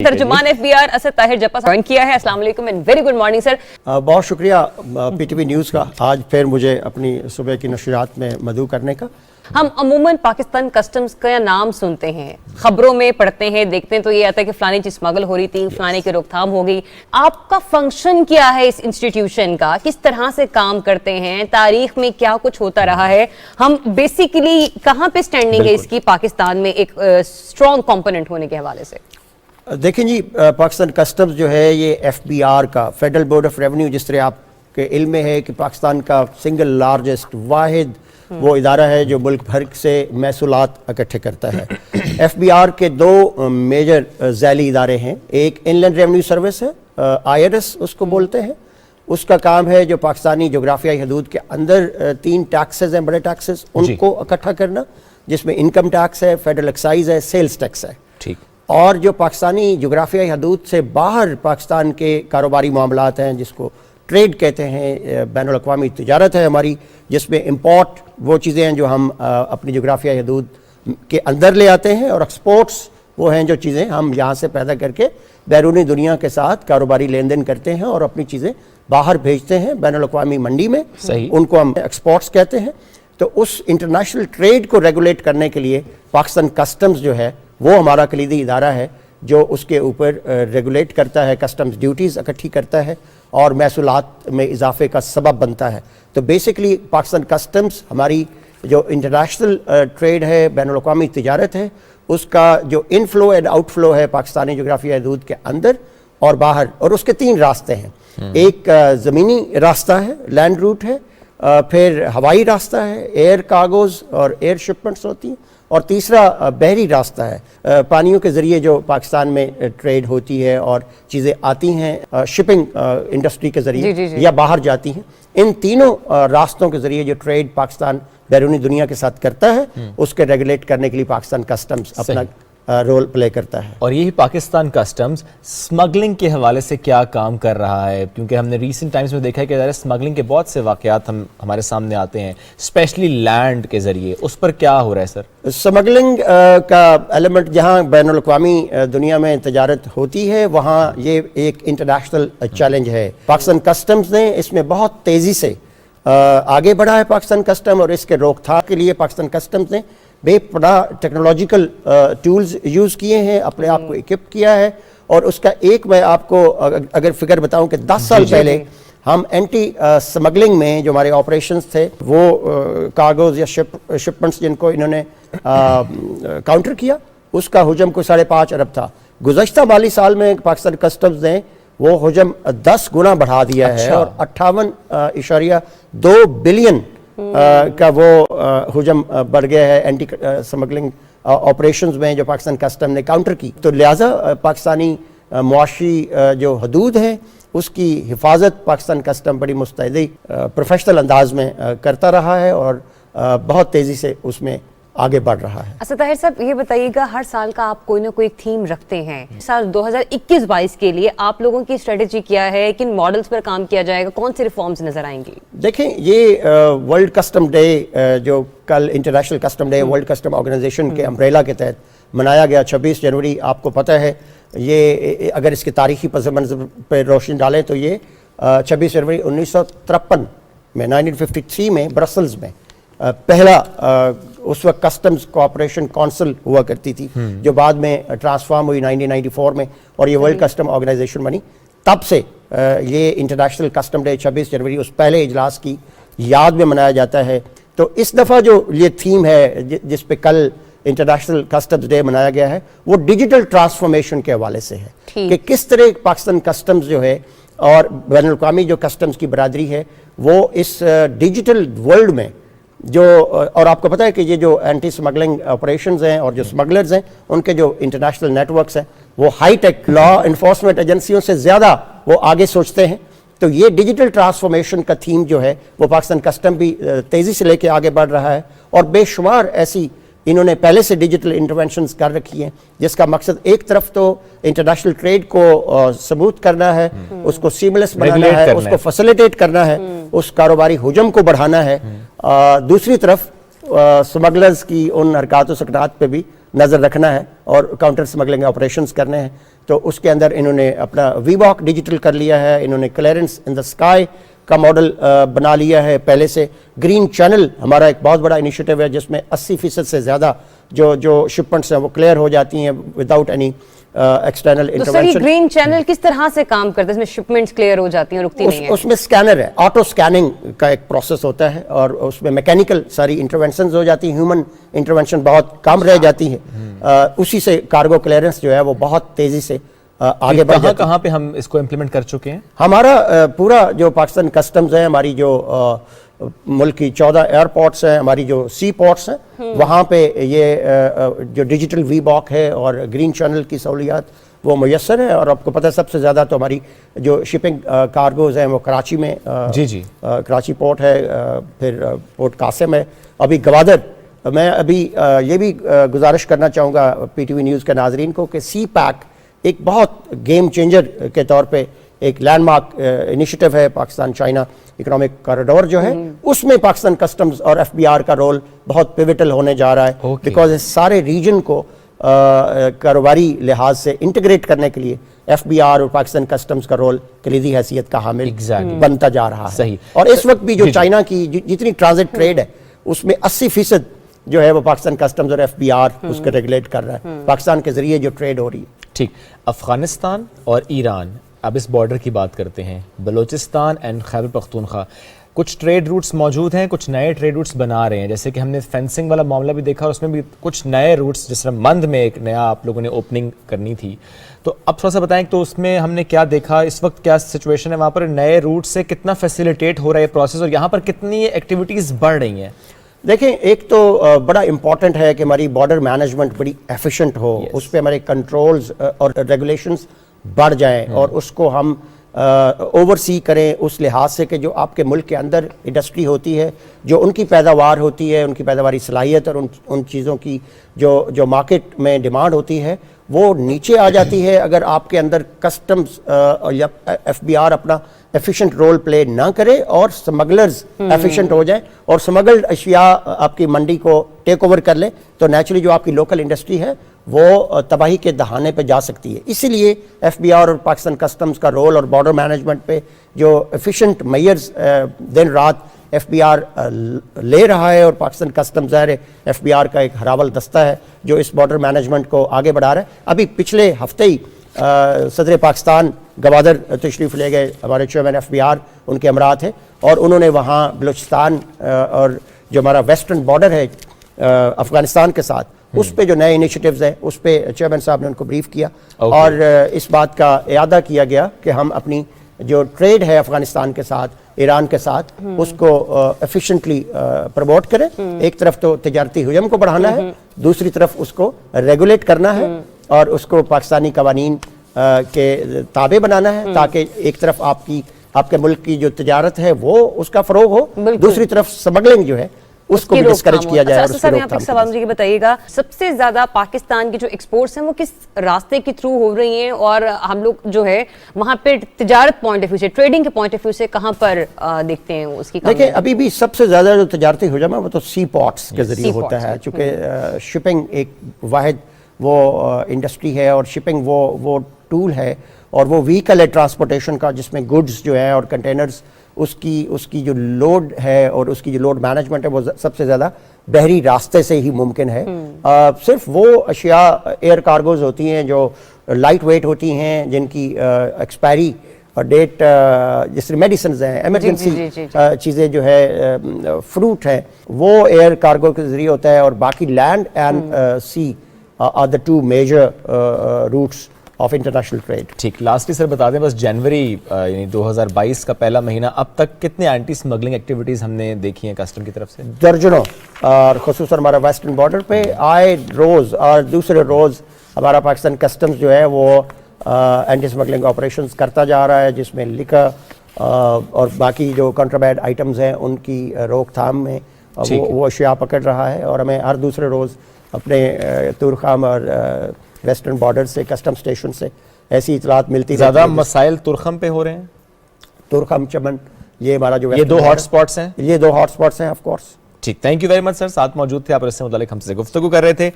तर्जुमान FBR Asad Tahir जप्पा join किया है। अस्सलाम वालेकुम and very good morning sir. बहुत शुक्रिया पीटीवी न्यूज़ का आज फिर मुझे अपनी सुबह की नशरियात में मदऊ करने का। हम अमूमन पाकिस्तान कस्टम्स का नाम सुनते हैं, खबरों में पढ़ते हैं, देखते हैं तो ये आता है कि फलानी चीज स्मगल हो रही थी, फलाने की रोकथाम हो गई। आपका फंक्शन क्या है इस इंस्टीट्यूशन का, किस तरह से काम करते हैं, तारीख में क्या कुछ होता रहा है, हम बेसिकली कहाँ पे स्टैंडिंग है इसकी पाकिस्तान में एक स्ट्रॉन्ग कंपोनेंट होने के हवाले से? देखें जी, पाकिस्तान कस्टम्स जो है ये एफबीआर का फेडरल बोर्ड ऑफ रेवेन्यू, जिस तरह आपके इल्म में है कि पाकिस्तान का सिंगल लार्जेस्ट वाहिद वो इदारा है जो मुल्क भर से महसूलात इकट्ठे करता है। एफबीआर के दो मेजर ज़ैली इदारे हैं, एक इनलैंड रेवेन्यू सर्विस है, IRS उसको बोलते हैं। उसका काम है जो पाकिस्तानी जोग्राफियाई हदूद के अंदर 3 टैक्सेस हैं, बड़े टैक्सेस, उनको इकट्ठा करना, जिसमें इनकम टैक्स है, फेडरल एक्साइज है, सेल्स टैक्स है। ठीक। और जो पाकिस्तानी जोग्राफियाई हदूद से बाहर पाकिस्तान के कारोबारी मामलात हैं, जिसको ट्रेड कहते हैं, बैनुल अक़वामी तिजारत है हमारी, जिसमें इंपोर्ट वो चीज़ें हैं जो हम अपनी जोग्राफियाई हदूद के अंदर ले आते हैं, और एक्सपोर्ट्स वो हैं जो चीज़ें हम यहाँ से पैदा करके बैरूनी दुनिया के साथ कारोबारी लेन देन करते हैं और अपनी चीज़ें बाहर भेजते हैं बैनुल अक़वामी मंडी में। सही। उनको हम एक्सपोर्ट्स कहते हैं। तो उस इंटरनेशनल ट्रेड को रेगुलेट करने के लिए पाकिस्तान कस्टम्स जो है वो हमारा कलीदी इदारा है, जो उसके ऊपर रेगुलेट करता है, कस्टम्स ड्यूटीज़ इकट्ठी करता है और महसूलात में इजाफे का सबब बनता है। तो बेसिकली पाकिस्तान कस्टम्स हमारी जो इंटरनेशनल ट्रेड है, बैनुल अक़वामी तिजारत है, उसका जो इनफ्लो एंड आउटफ्लो है पाकिस्तानी जोग्राफियाई हदूद के अंदर और बाहर, और उसके 3 रास्ते हैं। एक ज़मीनी रास्ता है, लैंड रूट है, फिर हवाई रास्ता है, एयर कार्गोज़ और एयर शिपमेंट्स होती हैं, और तीसरा बहरी रास्ता है, पानियों के ज़रिए जो पाकिस्तान में ट्रेड होती है और चीज़ें आती हैं शिपिंग इंडस्ट्री के ज़रिए या बाहर जाती हैं। इन तीनों रास्तों के ज़रिए जो ट्रेड पाकिस्तान बैरूनी दुनिया के साथ करता है, उसके रेगुलेट करने के लिए पाकिस्तान कस्टम्स अपना रोल प्ले करता है। और यही पाकिस्तान कस्टम्स स्मगलिंग के हवाले से क्या काम कर रहा है, क्योंकि हमने रीसेंट टाइम्स में देखा है कि स्मगलिंग के बहुत से वाक़यात हमारे सामने आते हैं, स्पेशली लैंड के ज़रिए, उस पर क्या हो रहा है सर? स्मगलिंग का एलिमेंट जहाँ बैनुल अक़वामी दुनिया में तजारत होती है, वहाँ ये एक इंटरनेशनल चैलेंज है। पाकिस्तान कस्टम्स ने इसमें बहुत तेज़ी से आगे बढ़ा है पाकिस्तान कस्टम, और इसके रोकथाम के लिए पाकिस्तान कस्टम्स ने बेपनाह टेक्नोलॉजिकल टूल्स यूज़ किए हैं, अपने आप को इक्विप किया है। और उसका एक मैं आपको अगर फिगर बताऊं कि 10 साल पहले हम एंटी स्मगलिंग में जो हमारे ऑपरेशंस थे, वो कार्गोज या शिपमेंट्स जिनको इन्होंने काउंटर किया, उसका हुजम को 5.5 अरब था। गुज़श्ता माली साल में पाकिस्तान कस्टम्स ने वो हुजम 10 गुना बढ़ा दिया है, और 58.2 बिलियन का वो हुजम बढ़ गया है एंटी स्मगलिंग ऑपरेशंस में जो पाकिस्तान कस्टम ने काउंटर की। तो लिहाजा पाकिस्तानी मुआशी जो हदूद हैं उसकी हिफाजत पाकिस्तान कस्टम बड़ी मुस्तैदी प्रोफेशनल अंदाज में करता रहा है, और बहुत तेज़ी से उसमें आगे बढ़ रहा है। असद ताहिर साहब, ये बताइएगा, हर साल का आप कोई ना कोई थीम रखते हैं, साल 2021-22 के लिए आप लोगों की स्ट्रेटेजी क्या है, किन मॉडल्स पर काम किया जाएगा, कौन सी रिफॉर्म्स नजर आएंगी? देखें, ये वर्ल्ड कस्टम डे जो कल international custom day world custom organisation के अम्ब्रेला के तहत मनाया गया 26 जनवरी, आपको पता है, ये अगर इसके तारीखी पस मंज़र पर रोशनी डालें तो ये 26 जनवरी 1953 में 1953 में ब्रसल्स में पहला उस वक्त कस्टम्स कोऑपरेशन काउंसिल हुआ करती थी, जो बाद में ट्रांसफॉर्म हुई 1994 में, और ये वर्ल्ड कस्टम ऑर्गेनाइजेशन बनी। तब से ये इंटरनेशनल कस्टम डे 26 जनवरी उस पहले इजलास की याद में मनाया जाता है। तो इस दफ़ा जो ये थीम है जिस पे कल इंटरनेशनल कस्टम्स डे मनाया गया है, वो डिजिटल ट्रांसफॉर्मेशन के हवाले से है कि किस तरह पाकिस्तान कस्टम्स जो है और बैनुल अक़वामी जो कस्टम्स की बरादरी है, वो इस डिजिटल वर्ल्ड में जो, और आपको पता है कि ये जो एंटी स्मगलिंग ऑपरेशंस हैं और जो स्मगलर्स हैं, उनके जो इंटरनेशनल नेटवर्क्स हैं, वो हाई टेक लॉ इन्फोर्समेंट एजेंसियों से ज़्यादा वो आगे सोचते हैं। तो ये डिजिटल ट्रांसफॉर्मेशन का थीम जो है वो पाकिस्तान कस्टम भी तेज़ी से लेके आगे बढ़ रहा है, और बेशुमार ऐसी इन्होंने पहले से डिजिटल इंटरवेंशंस कर रखी हैं, जिसका मकसद एक तरफ तो इंटरनेशनल ट्रेड को सबूत करना है, उसको सीमलेस बनाना है, उसको फैसिलिटेट करना है, उस कारोबारी हुजम को बढ़ाना है, दूसरी तरफ स्मगलर्स की उन हरकत व सकनात पे भी नज़र रखना है और काउंटर स्मगलिंग ऑपरेशंस करने हैं تو اس کے اندر انہوں نے اپنا وی واک ڈیجیٹل کر لیا ہے, انہوں نے کلیئرنس ان دا اسکائی کا ماڈل بنا لیا ہے پہلے سے. گرین چینل ہمارا ایک بہت بڑا انیشیٹو ہے جس میں 80% سے زیادہ جو شپمنٹس ہیں وہ کلیئر ہو جاتی ہیں وداؤٹ اینی ایکسٹرنل تو سر یہ انٹرونشن. گرین چینل کس طرح سے کام کرتا ہے؟ اس میں شپمنٹس کلیئر ہو جاتی ہیں, رکتی نہیں ہیں؟ اس میں اسکینر ہے, آٹو اسکیننگ کا ایک پروسیس ہوتا ہے اور اس میں میکینیکل ساری انٹرونشنز ہو جاتی ہیں, ہیومن انٹرونشن بہت کم رہ جاتی ہے. اسی سے کارگو کلیئرنس جو ہے وہ بہت تیزی سے آگے بڑھ جاتی ہے. کہاں پہ ہم اس کو امپلیمنٹ کر چکے ہیں؟ ہمارا پورا جو پاکستان کسٹمز ہے, ہماری جو ملک کی 14 ایئرپورٹس ہیں, ہماری جو سی پورٹس ہیں, وہاں پہ یہ جو ڈیجیٹل وی واک ہے اور گرین چینل کی سہولیات وہ میسر ہے. اور آپ کو پتہ ہے سب سے زیادہ تو ہماری جو شپنگ کارگوز ہیں وہ کراچی میں, جی کراچی پورٹ ہے, پھر پورٹ قاسم ہے, ابھی گوادر. میں ابھی یہ بھی گزارش کرنا چاہوں گا پی ٹی وی نیوز کے ناظرین کو کہ سی پیک ایک بہت گیم چینجر کے طور پہ ایک لینڈ مارک انیشیٹو ہے. پاکستان چائنا اکنامک کوریڈور جو ہے اس میں پاکستان کسٹمز اور ایف بی آر کا رول بہت پیوٹل ہونے جا رہا ہے, بیکاز اس سارے ریجن کو کاروباری لحاظ سے انٹیگریٹ کرنے کے لیے ایف بی آر اور پاکستان کسٹمز کا رول کلیدی حیثیت کا حامل بنتا جا رہا ہے. اور اس وقت بھی جو چائنا کی جتنی ٹرانزٹ ٹریڈ ہے اس میں 80% جو ہے وہ پاکستان کسٹمز اور ایف بی آر اس کو ریگولیٹ کر رہا ہے, پاکستان کے ذریعے جو ٹریڈ ہو رہی ہے. ٹھیک, افغانستان اور ایران, اب اس بارڈر کی بات کرتے ہیں, بلوچستان اینڈ خیبر پختونخوا, کچھ ٹریڈ روٹس موجود ہیں, کچھ نئے ٹریڈ روٹس بنا رہے ہیں, جیسے کہ ہم نے فینسنگ والا معاملہ بھی دیکھا اور اس میں بھی کچھ نئے روٹس, جس طرح مند میں ایک نیا آپ لوگوں نے اوپننگ کرنی تھی. تو اب تھوڑا سا بتائیں تو اس میں ہم نے کیا دیکھا, اس وقت کیا سچویشن ہے وہاں پر, نئے روٹ سے کتنا فیسیلیٹیٹ ہو رہا ہے پروسیس اور یہاں پر کتنی ایکٹیویٹیز بڑھ رہی ہیں؟ دیکھیں, ایک تو بڑا امپورٹنٹ ہے کہ ہماری بارڈر مینجمنٹ بڑی ایفیشنٹ ہو, اس پہ ہمارے کنٹرولز اور ریگولیشنز بڑھ جائیں اور اس کو ہم اوور سی کریں اس لحاظ سے کہ جو آپ کے ملک کے اندر انڈسٹری ہوتی ہے, جو ان کی پیداوار ہوتی ہے, ان کی پیداواری صلاحیت اور ان چیزوں کی جو مارکیٹ میں ڈیمانڈ ہوتی ہے وہ نیچے آ جاتی ہے. اگر آپ کے اندر کسٹمز یا ایف بی آر اپنا ایفیشنٹ رول پلے نہ کرے اور سمگلرز ایفیشنٹ ہو جائیں اور سمگلڈ اشیاء آپ کی منڈی کو ٹیک اوور کر لیں, تو نیچرلی جو آپ کی لوکل انڈسٹری ہے وہ تباہی کے دہانے پہ جا سکتی ہے. اسی لیے ایف بی آر اور پاکستان کسٹمز کا رول اور بارڈر مینجمنٹ پہ جو ایفیشنٹ میئرز دن رات ایف بی آر لے رہا ہے, اور پاکستان کسٹمز ظاہر ایف بی آر کا ایک ہراول دستہ ہے جو اس بارڈر مینجمنٹ کو آگے بڑھا رہا ہے. ابھی پچھلے ہفتے ہی صدر پاکستان گوادر تشریف لے گئے, ہمارے چیئرمین ایف بی آر ان کے امراء تھے, اور انہوں نے وہاں بلوچستان اور جو ہمارا ویسٹرن بارڈر ہے افغانستان کے ساتھ, اس پہ جو نئے انیشیٹیوز ہیں اس پہ چیئرمین صاحب نے ان کو بریف کیا اور اس بات کا اعادہ کیا گیا کہ ہم اپنی جو ٹریڈ ہے افغانستان کے ساتھ, ایران کے ساتھ, اس کو ایفیشنٹلی پروموٹ کریں. ایک طرف تو تجارتی حجم کو بڑھانا ہے, دوسری طرف اس کو ریگولیٹ کرنا ہے اور اس کو پاکستانی قوانین کے تابع بنانا ہے, تاکہ ایک طرف آپ کے ملک کی جو تجارت ہے وہ اس کا فروغ ہو, دوسری طرف سمگلنگ جو ہے اس کو بھی ڈسکریج کیا جائے. اچھا صاحب, یہاں پہ ایک سوال مجھے بتائیے گا, سب سے زیادہ پاکستان کی جو ایکسپورٹس ہیں وہ کس راستے کے تھرو ہو رہی ہیں, اور ہم لوگ جو ہے وہاں پہ تجارت پوائنٹ آف ویو سے, ٹریڈنگ کے پوائنٹ آف ویو سے کہاں پر دیکھتے ہیں اس کی؟ دیکھیں, ابھی بھی سب سے زیادہ جو تجارتی حجم ہے وہ تو سی پورٹس کے ذریعے ہوتا ہے, چونکہ شپنگ ایک واحد وہ انڈسٹری ہے اور شپنگ وہ ٹول ہے اور وہ وہیکل ہے ٹرانسپورٹیشن کا, جس میں گڈز جو ہیں اور کنٹینرز اس کی جو لوڈ ہے اور اس کی جو لوڈ مینجمنٹ ہے وہ سب سے زیادہ بحری راستے سے ہی ممکن ہے. صرف وہ اشیاء ایئر کارگوز ہوتی ہیں جو لائٹ ویٹ ہوتی ہیں, جن کی ایکسپائری ڈیٹ, جس طرح میڈیسنز ہیں, ایمرجنسی چیزیں جو ہے, فروٹ ہے, وہ ایئر کارگو کے ذریعے ہوتا ہے, اور باقی land and sea are the two major routes of international trade. ٹھیک, لاسٹلی سر بتا دیں بس, جنوری یعنی 2022 کا پہلا مہینہ اب تک کتنے اینٹی اسمگلنگ ایکٹیویٹیز ہم نے دیکھی ہیں کسٹم کی طرف سے؟ درجنوں, اور خصوصاً ہمارا ویسٹرن بارڈر پہ آئے روز اور دوسرے روز ہمارا پاکستان کسٹمز جو ہے وہ اینٹی اسمگلنگ آپریشنز کرتا جا رہا ہے, جس میں لکھا اور باقی جو کنٹرابینڈ آئٹمز ہیں ان کی روک تھام میں وہ اشیاء پکڑ رہا ہے. اور ہمیں ہر دوسرے روز اپنے تورخم اور ویسٹرن بارڈر سے, کسٹم سٹیشن سے ایسی اطلاعات ملتی. زیادہ مسائل تورخم پہ ہو رہے ہیں؟ تورخم, چمن, یہ ہمارا جو یہ دو ہاٹ سپاٹس ہیں, یہ دو ہاٹ سپاٹس ہیں آف کورس. ٹھیک, تھینک یو ویری مچ سر, ساتھ موجود تھے آپ, اس سے متعلق ہم سے گفتگو کر رہے تھے.